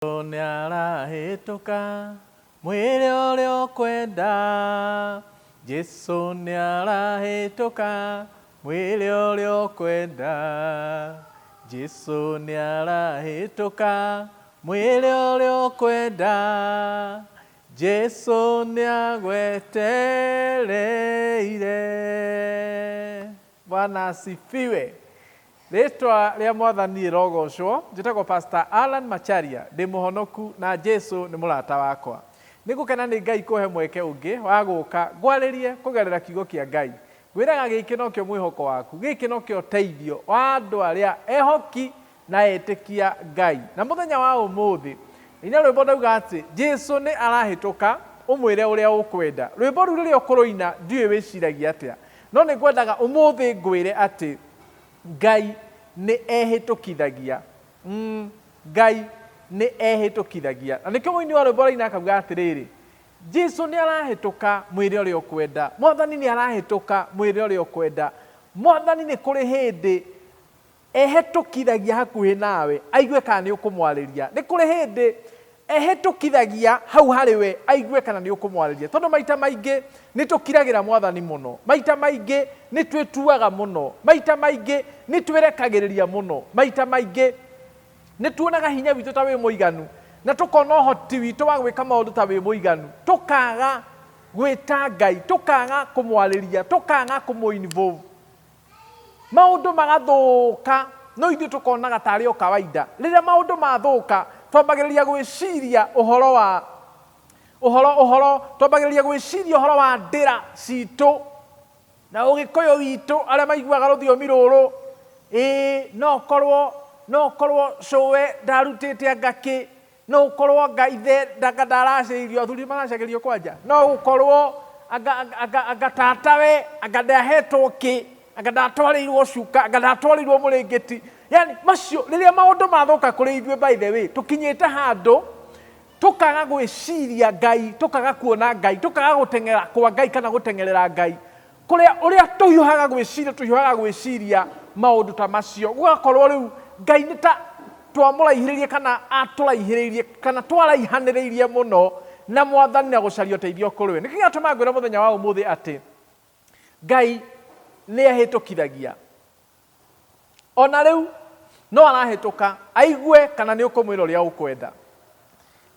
Nĩarahĩtũka mwĩrĩ ũrĩa ũkwenda, Jesũ nĩarahĩtũka mwĩrĩ ũrĩa ũkwenda, Jesũ nĩarahĩtũka mwĩrĩ ũrĩa ũkwenda, Jesũ nĩagwetereire. Bwana asifiwe. Rĩtwa rĩa Mwathani rĩrogocwo. Njĩtagwo Pastor Alan Macharia, ndĩ mũhonoku na Jesũ nĩ mũrata wakwa. Nĩngũkena nĩ Ngai kũhe mweke ũngĩ wa gũka ngwarĩrie kũgerera kiugo kĩa Ngai. Ngwĩraga gĩkĩ nokĩo mwĩhoko waku, gĩkĩ nokĩo ũteithio wa andũ arĩa ehoki na etĩkia Ngai. Na mũthenya wa ũmũthĩ ina rwĩmbo ndauga atĩ Jesũ nĩ arahĩtũka ũmwĩre ũrĩa ũkwenda. Rwĩmbo rũu rĩrĩa ũkũrũina ndiũĩ wĩciragia atĩa, no nĩ ngwendaga ũmũthĩ ngwĩre atĩ Ngai nĩ ehĩtũkithagia. Ngai nĩ ehĩtũkithagia. Na nĩkĩo mũini wa rwĩmbo raina akauga atĩrĩrĩ, Jesũ nĩ arahĩtũka mwĩrĩ ũrĩa ũkwenda. Mwathani nĩ arahĩtũka mwĩrĩ ũrĩa ũkwenda. Mwathani nĩ kũrĩ hĩndĩ ehĩtũkithagia hakuhĩ nawe aigue kana nĩ ũkũmwarĩria. Nĩ kũrĩ hĩndĩ ehĩtũkithagia hau harĩ we aigue kana nĩ ũkũmwarĩria. Tondũ maita maingĩ nĩ tũkiragĩra Mwathani mũno, maita maingĩ nĩ twĩtuaga mũno, maita maingĩ nĩ twĩrekagĩrĩria mũno, maita maingĩ nĩ tuonaga hinya witũ ta wĩ mũiganu na tũkona ũhoti witũ wa gwĩka maũndũ ta wĩ mũiganu, tũkaga gwĩta Ngai, tũkaga kũmwarĩria, tũkaga kũmũ-involve, maũndũ magathũka. No ithuĩ tũkonaga tarĩ o kawaida. Rĩrĩa maũndũ mathũka twambagĩrĩria gwĩciria twambagĩrĩria gwĩciria ũhoro wa ndĩra citũ na ũgĩkũyũ witũ arĩa maiguaga rũthiomi rũrũ. No ũkorwo cũwe ndarutĩte ngakĩ, no ũkorwo Ngaithe ndaracĩirio, athuri maracagĩrio kwanja, no ũkorwo anga tatawe anga ndahetwo kĩ, anga ndatwarĩirwo cuka, anga ndatwarĩirwo mũrĩngĩti. Yani macio rĩrĩa maũndũ mathũka kũrĩ ithuĩ, by the way, tũkinyĩte handũ tũkaga gwĩciria Ngai, tũkaga kuona Ngai, tũkaga gũteng'era kwa Ngai kana gũteng'erera Ngai. Ũrĩa tũhiũhaga gwĩciria maũndũ ta macio, gũgakorwo rĩu Ngai nĩ ta twamũraihĩrĩirie kana atũraihĩrĩirie kana twaraihanĩrĩirie mũno na Mwathani na gũcaria ũteithio kũrĩ we. Nĩkĩo gĩatũma ngwĩra mũthenya wa ũmũthĩ atĩ Ngai nĩ ehĩtũkithagia. Ona rĩu no arahĩtũka aigue kana nĩ ũkũmwĩra ũrĩa ũkwenda.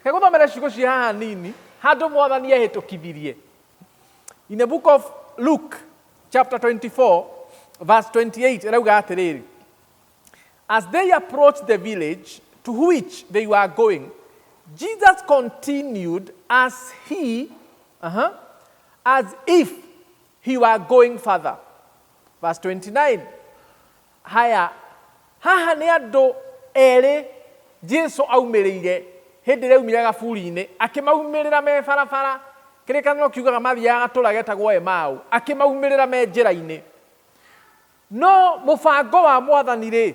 Reke gũthomera ciugo cia haha nini handũ Mwathani ehĩtũkithirie. In the book of Luke chapter 24 verse 28 ĩrauga atĩrĩrĩ, as they approached the village to which they were going, Jesus continued as if he were going further. Verse 29. Haya, haha nĩ andũ erĩ Jesũ aumĩrĩire hĩndĩ ĩrĩa aumire gaburi-inĩ, akĩmaumĩrĩra me barabara. Kĩrĩkanĩro kiugaga mathiaga gatũũra getagwo Emau, akĩmaumĩrĩra me njĩra-inĩ. No mũbango wa Mwathani rĩ,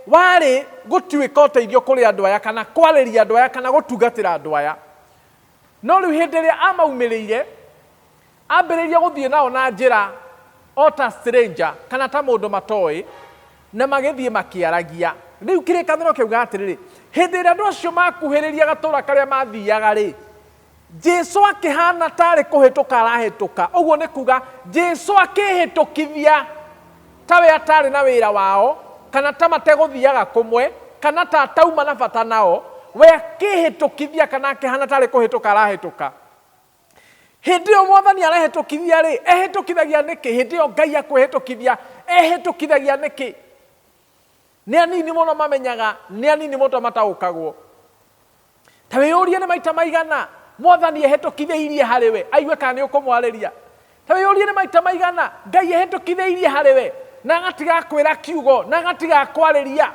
warĩ gũtuĩka ũteithio kũrĩ andũ aya kana kwarĩria andũ aya kana gũtungatĩra andũ aya. No rĩu hĩndĩ ĩrĩa amaumĩrĩire, ambĩrĩirie gũthiĩ nao na njĩra o ta stranger kana ta mũndũ matoĩ, na magĩthiĩ makĩaragia. Rĩu kĩrĩkanĩro kĩuga atĩrĩrĩ, hĩndĩ ĩrĩa andũ acio makuhĩrĩria gatũũra karĩa mathiaga rĩ, Jesũ akĩhana tarĩ kũhĩtũka arahĩtũka. Ũguo nĩ kuga Jesũ akĩhĩtũkithia ta we atarĩ na wĩra wao, kana ta mategũthiaga kũmwe, kana ta atauma na bata nao, we akĩhĩtũkithia kana akĩhana tarĩ kũhĩtũka arahĩtũka. Hĩndĩ ĩyo Mwathani arahĩtũkithia rĩ, ehĩtũkithagia nĩkĩ? Hĩndĩ ĩyo Ngai akwĩhĩtũkithia ehĩtũkithagia nĩkĩ? Nĩ anini mũno mamenyaga, nĩ anini mũno mataũkagwo. Ta wĩyũrie nĩ maita maigana Mwathani ehĩtũkithĩirie harĩ we aigue kana nĩ ũkũmwarĩria. Ta wĩyũrie nĩ maita maigana Ngai ehĩtũkithĩirie harĩ we na agatiga kwĩra kiugo na agatiga kwarĩria.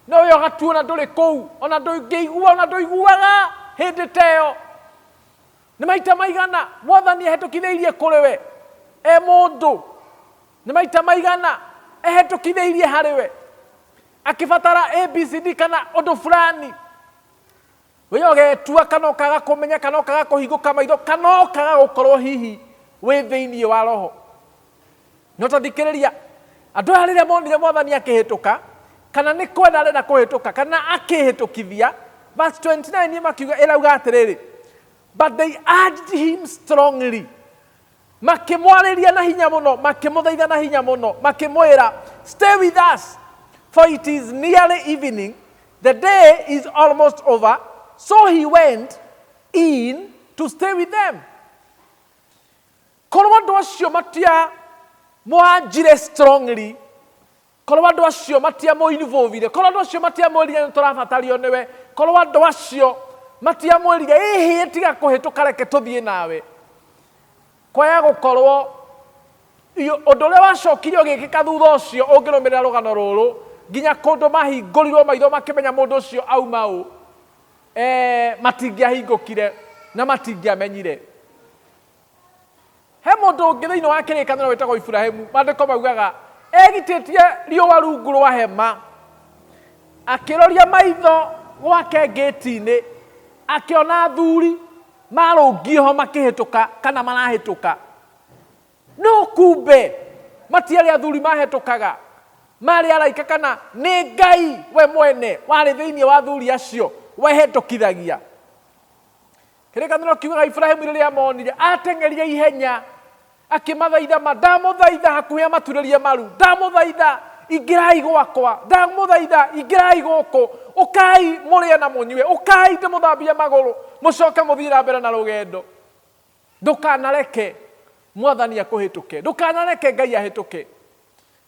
No we ũgatuona ndũrĩ kũu, ona ndũngĩigua, ona ndũiguaga hĩndĩ ta ĩyo. Nĩ maita maigana Mwathani ehĩtũkithĩirie kũrĩ we mũndũ, nĩ maita maigana ehĩtũkithĩirie harĩ we akĩbatara ABCD kana ũndũ fulani, we ũgetua kana ũkaga kũmenya kana ũkaga kũhingũka maitho kana ũkaga gũkorwo hihi wĩ thĩinĩ wa roho. No ta thikĩrĩria andũ aya rĩrĩa monire Mwathani akĩhĩtũka, kana nĩ kwenda arenda kũhĩtũka kana akĩhĩtũkithia. Verse 29 makiuga ĩrauga atĩrĩrĩ, but they urged him strongly. Makĩmwarĩria na hinya mũno, makĩmũthaitha na hinya mũno, makĩmwĩra, stay with us, for it is nearly evening, the day is almost over. So he went in to stay with them. Korwo andũ acio mwanjire strongly, korwo andũ acio matiamũinvolvire, korwo andũ acio matiamwĩrire nĩ tũrabatario nĩwe, korwo andũ acio matiamwĩrire ĩhĩ tiga kũhĩtũka reke tũthiĩ nawe, kwaya gũkorwo ũndũ ũrĩa wacokire ũgĩkĩka thutha ũcio ũngĩrũmĩrĩra rũgano rũrũ nginya kũndũ mahingũrirwo maitho makĩmenya mũndũ ũcio auma ũ, matingĩahingũkire na matingĩamenyire. He mũndũ ũngĩ thĩinĩ wa kĩrĩkanĩro wĩtagwo Iburahĩmu, maandĩko maugaga egitĩtie riũa rungu rwa hema, akĩroria maitho gwake ngĩti-inĩ, akĩona athuri marũngiĩ ho makĩhĩtũka kana marahĩtũka. No kumbe matiarĩ athuri mahĩtũkaga, marĩ araika kana nĩ Ngai we mwene warĩ thĩinĩ wa athuri acio wehĩtũkithagia. Kĩrĩkanĩro kiugaga Iburahĩmu rĩrĩa amonire ateng'erire ihenya, akĩmathaitha, ndamũthaitha hakuhĩ amaturĩrie maru, ndamũthaitha ingĩrai gwakwa, ndamũthaitha ingĩrai gũkũ, ũkai mũrĩe na mũnyue, ũkai ndĩmũthambie magũrũ, mũcoke mũthiĩ na mbere na rũgendo. Ndũkanareke Mwathani akũhĩtũke, ndũkanareke Ngai ahĩtũke,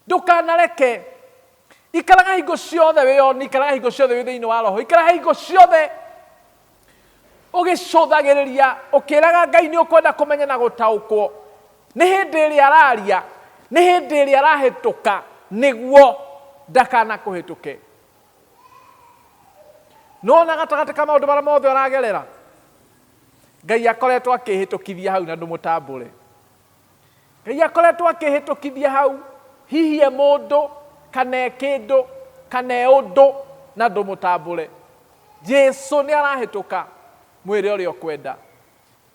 ndũkanareke. Ikaraga hingo ciothe wĩyoni, ikaraga hingo ciothe wĩ thĩinĩ wa roho, ikaraga hingo ciothe ũgĩcũthagĩrĩria ũkĩraga Ngai nĩ ũkwenda kũmenya na gũtaũkwo. Nĩ hĩndĩ ĩrĩa araria, nĩ hĩndĩ ĩrĩa arahĩtũka nĩguo ndakanakũhĩtũke. Nona gatagatĩ ka maũndũ marĩa mothe ũragerera, Ngai akoretwo akĩhĩtũkithia hau na ndũmũtambũre. Ngai akoretwo akĩhĩtũkithia hau, hihi mũndũ kana kĩndũ kana ũndũ na ndũmũtambũre. Jesu nĩ arahĩtũka, mwĩre ũrĩa ũkwenda.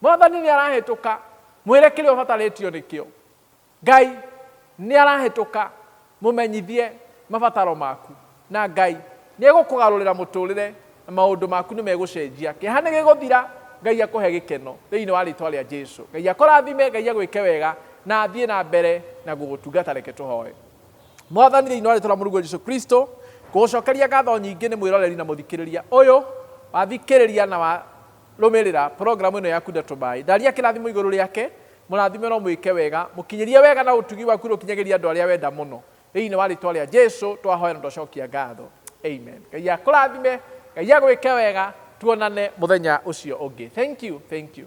Mwathani nĩ arahĩtũka, mwĩre kĩrĩa ũbatarĩtio nĩkĩo. Ngai nĩ arahĩtũka, mũmenyithie mabataro maku, na Ngai nĩ egũkũgarũrĩra mũtũrĩre na maũndũ maku nĩ megũcenjia. Kĩeha nĩ gĩgũthira, Ngai akũhe gĩkeno thĩinĩ wa rĩĩtwa rĩa Jesu. Ngai akũrathime, Ngai agwĩke wega na athiĩ na mbere na gũgũtungata. Reke tũhoe. Mwathani thĩinĩ wa rĩĩtwa rĩa Mũrungu Jesu Kristo, ngũgũcokeria ngatho nyingĩ nĩ mwĩroreri na mũthikĩrĩria ũyũ wathikĩrĩria na warũmĩrĩra programu ĩno ya Kunda Tubai. Ndaria kĩrathimo igũrũ rĩake, mũrathime no mwĩke wega, mũkinyĩrie wega na ũtugi waku rũkinyagĩria andũ arĩa wenda mũno. Thĩinĩ wa rĩĩtwa rĩa Jesu twahoya na tũcokia ngatho. Amen. Ngai akũrathime, Ngai agwĩke wega, tuonane mũthenya ũcio ũngĩ. Thank you.